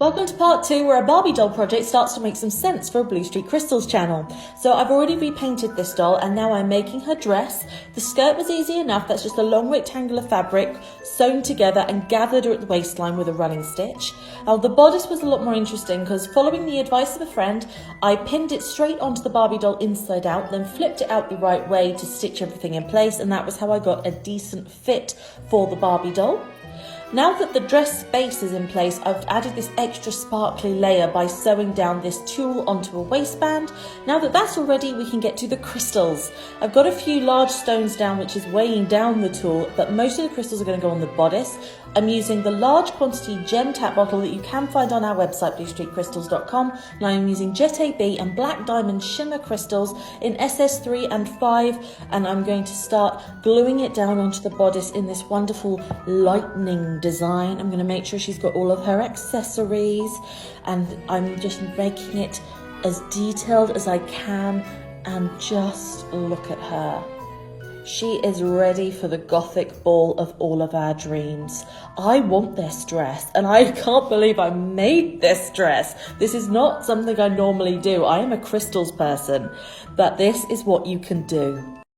Welcome to part 2 where a Barbie doll project starts to make some sense for a Bluestreak Crystals channel. So I've already repainted this doll and now I'm making her dress. The skirt was easy enough, that's just a long rectangular fabric sewn together and gathered at the waistline with a running stitch. Now the bodice was a lot more interesting because following the advice of a friend, I pinned it straight onto the Barbie doll inside out, then flipped it out the right way to stitch everything in place, and that was how I got a decent fit for the Barbie doll. Now that the dress base is in place, I've added this extra sparkly layer by sewing down this tulle onto a waistband. Now that that's all ready, we can get to the crystals. I've got a few large stones down which is weighing down the tulle, but most of the crystals are going to go on the bodice. I'm using the large quantity gem tap bottle that you can find on our website, bluestreakcrystals.com, and I'm using Jet AB and Black Diamond Shimmer crystals in SS3 and 5, and I'm going to start gluing it down onto the bodice in this wonderful lightning design. I'm going to make sure she's got all of her accessories, and I'm just making it as detailed as I can, and just look at her. She is ready for the gothic ball of all of our dreams. I want this dress, and I can't believe I made this dress. This is not something I normally do. I am a crystals person, but this is what you can do.